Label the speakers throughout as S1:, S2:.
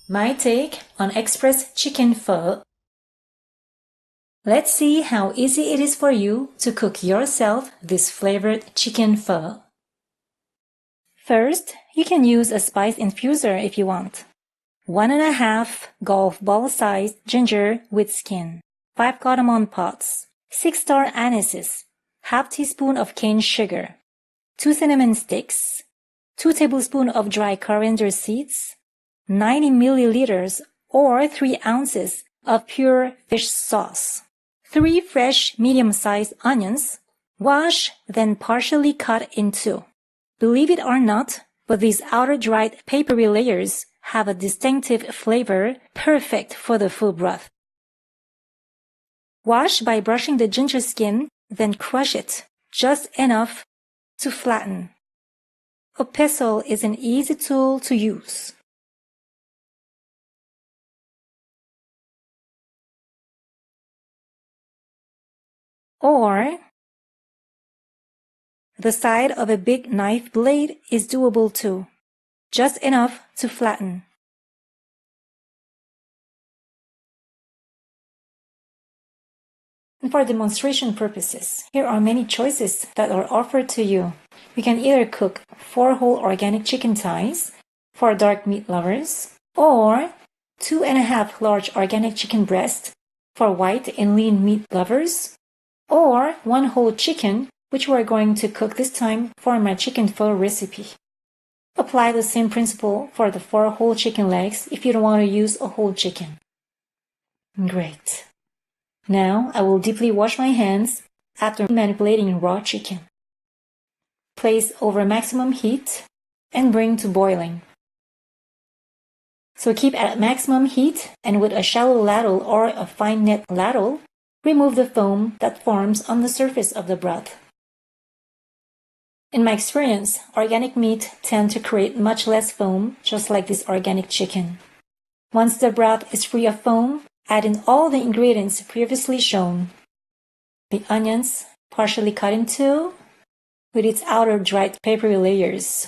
S1: My take on Express Chicken Pho. Let's see how easy it is for you to cook yourself this flavored chicken pho. First, you can use a spice infuser if you want. 1½ golf ball sized ginger with skin, 5 cardamom pods, 6 star anises, ½ teaspoon of cane sugar, 2 cinnamon sticks, 2 tablespoons of dry coriander seeds, 90 milliliters or 3 ounces of pure fish sauce, 3 fresh medium-sized onions, wash then partially cut in 2. Believe it or not, but these outer dried papery layers have a distinctive flavor perfect for the pho broth. Wash by brushing the ginger skin, then crush it just enough to flatten. A pestle is an easy tool to use. Or the side of a big knife blade is doable too, just enough to flatten. And for demonstration purposes, here are many choices that are offered to you. You can either cook 4 whole organic chicken thighs for dark meat lovers, or 2½ large organic chicken breast for white and lean meat lovers, or 1 whole chicken, which we're going to cook this time for my chicken pho recipe. Apply the same principle for the 4 whole chicken legs if you don't want to use a whole chicken. Great. Now I will deeply wash my hands after manipulating raw chicken. Place over maximum heat and bring to boiling. So keep at maximum heat, and with a shallow ladle or a fine net ladle, remove the foam that forms on the surface of the broth. In my experience, organic meat tend to create much less foam, just like this organic chicken. Once the broth is free of foam, add in all the ingredients previously shown. The onions, partially cut in 2, with its outer dried papery layers.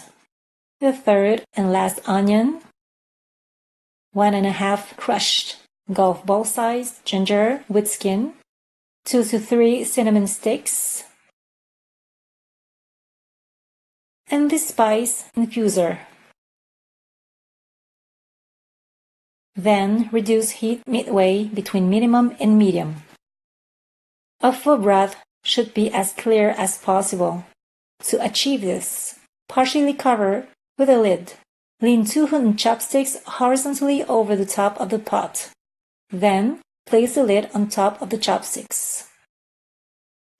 S1: The third and last onion, 1½ crushed golf ball sized ginger with skin, 2 to 3 cinnamon sticks, and this spice infuser. Then reduce heat midway between minimum and medium. A pho broth should be as clear as possible. To achieve this, partially cover with a lid. Lean 2 wooden chopsticks horizontally over the top of the pot. Then place the lid on top of the chopsticks.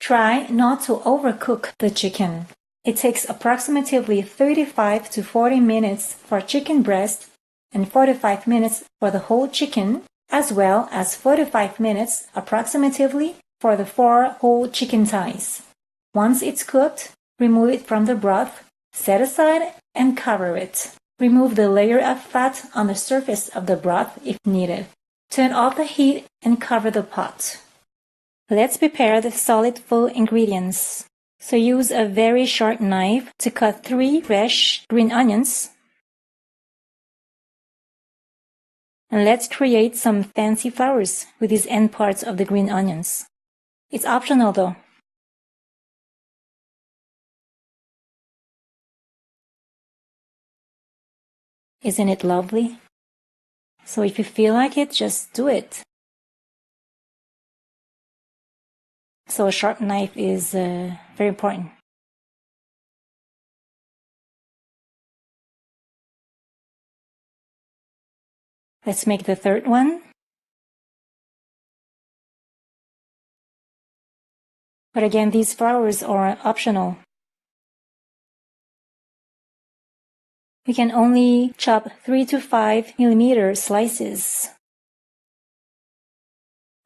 S1: Try not to overcook the chicken. It takes approximately 35 to 40 minutes for chicken breast and 45 minutes for the whole chicken, as well as 45 minutes approximately for the 4 whole chicken thighs. Once it's cooked, remove it from the broth, set aside, and cover it. Remove the layer of fat on the surface of the broth if needed. Turn off the heat and cover the pot. Let's prepare the solid pho ingredients. So use a very sharp knife to cut 3 fresh green onions. And let's create some fancy flowers with these end parts of the green onions. It's optional though. Isn't it lovely? So if you feel like it, just do it. So a sharp knife is very important. Let's make the third one. But again, these flowers are optional. You can only chop 3 to 5 millimeter slices.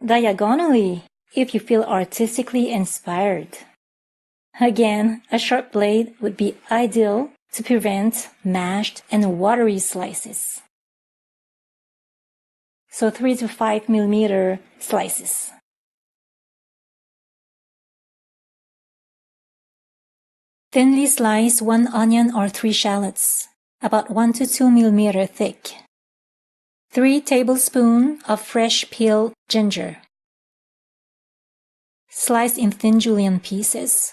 S1: Diagonally, if you feel artistically inspired. Again, a sharp blade would be ideal to prevent mashed and watery slices. So 3 to 5 millimeter slices. Thinly slice 1 onion or 3 shallots, about 1 to 2 millimeter thick. 3 tablespoons of fresh peeled ginger, sliced in thin julienne pieces.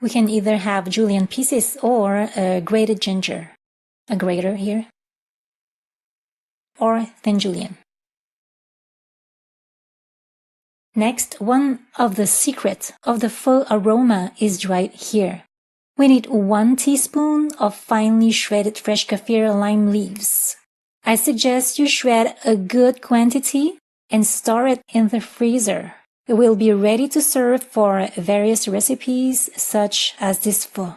S1: We can either have julienne pieces or grated ginger, a grater here, or thin julienne. Next, one of the secrets of the pho aroma is right here. We need 1 teaspoon of finely shredded fresh kaffir lime leaves. I suggest you shred a good quantity and store it in the freezer. It will be ready to serve for various recipes such as this pho.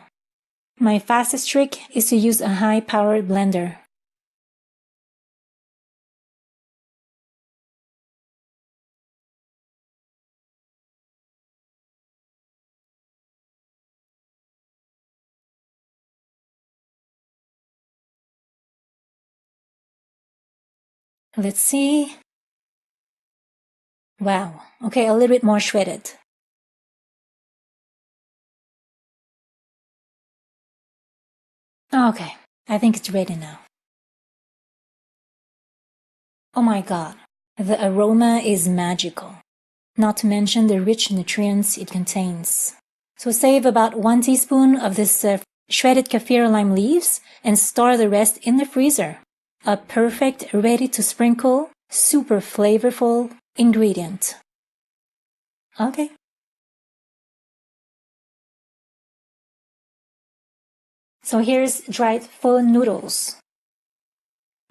S1: My fastest trick is to use a high-powered blender. Let's see. Wow, okay, a little bit more shredded. Okay, I think it's ready now. Oh my god, the aroma is magical, not to mention the rich nutrients it contains. So save about 1 teaspoon of this shredded kaffir lime leaves and store the rest in the freezer. A perfect, ready to sprinkle, super flavorful ingredient. Okay. So here's dried pho noodles.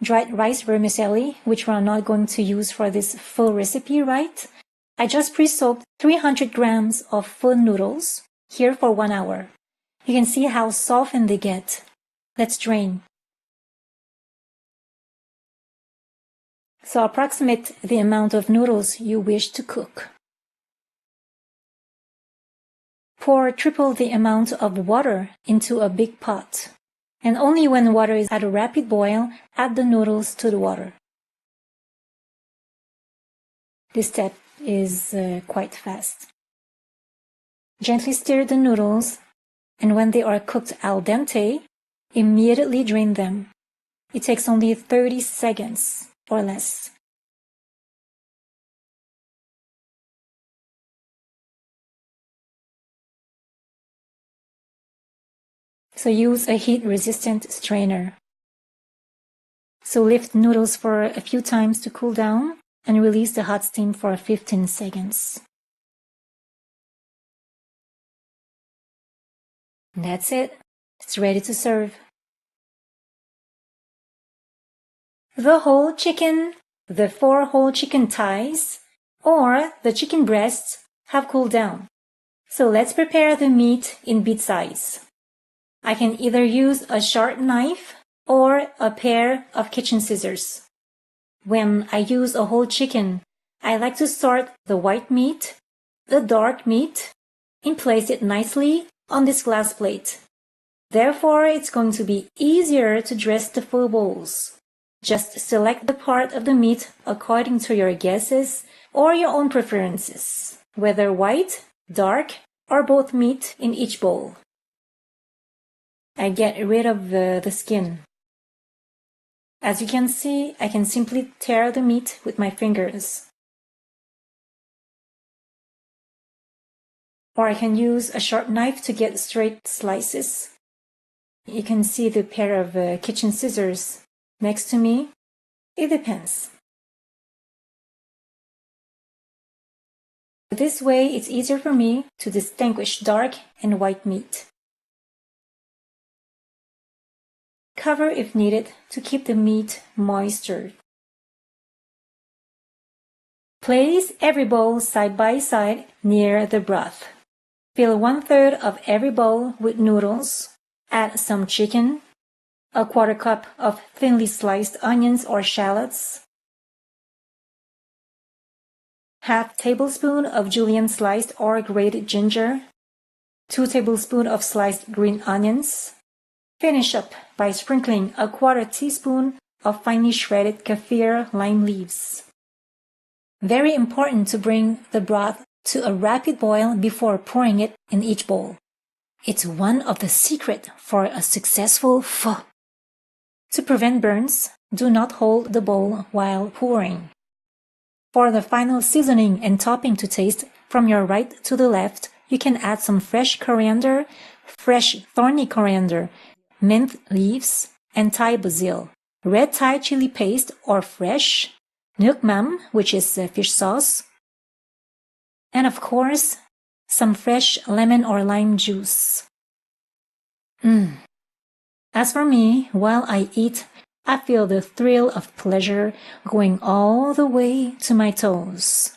S1: Dried rice vermicelli, which we're not going to use for this pho recipe, right? I just pre-soaked 300 grams of pho noodles here for 1 hour. You can see how softened they get. Let's drain. So approximate the amount of noodles you wish to cook. Pour triple the amount of water into a big pot. And only when water is at a rapid boil, add the noodles to the water. This step is quite fast. Gently stir the noodles, and when they are cooked al dente, immediately drain them. It takes only 30 seconds or less. So use a heat-resistant strainer. So lift noodles for a few times to cool down and release the hot steam for 15 seconds. That's it. It's ready to serve. The whole chicken, the 4 whole chicken thighs, or the chicken breasts have cooled down. So let's prepare the meat in bit size. I can either use a sharp knife or a pair of kitchen scissors. When I use a whole chicken, I like to start the white meat, the dark meat, and place it nicely on this glass plate. Therefore, it's going to be easier to dress the pho bowls. Just select the part of the meat according to your guesses or your own preferences, whether white, dark, or both meat in each bowl. I get rid of the skin. As you can see, I can simply tear the meat with my fingers. Or I can use a sharp knife to get straight slices. You can see the pair of kitchen scissors next to me. It depends. This way, it's easier for me to distinguish dark and white meat. Cover if needed to keep the meat moistured. Place every bowl side by side near the broth. Fill 1/3 of every bowl with noodles. Add some chicken, a 1/4 cup of thinly sliced onions or shallots, 1/2 tablespoon of julienne sliced or grated ginger, 2 tablespoons of sliced green onions. Finish up by sprinkling a 1/4 teaspoon of finely shredded kaffir lime leaves. Very important to bring the broth to a rapid boil before pouring it in each bowl. It's one of the secrets for a successful pho. To prevent burns, do not hold the bowl while pouring. For the final seasoning and topping to taste, from your right to the left, you can add some fresh coriander, fresh thorny coriander, mint leaves, and Thai basil, red Thai chili paste or fresh, nước mắm, which is fish sauce, and of course, some fresh lemon or lime juice. As for me, while I eat, I feel the thrill of pleasure going all the way to my toes.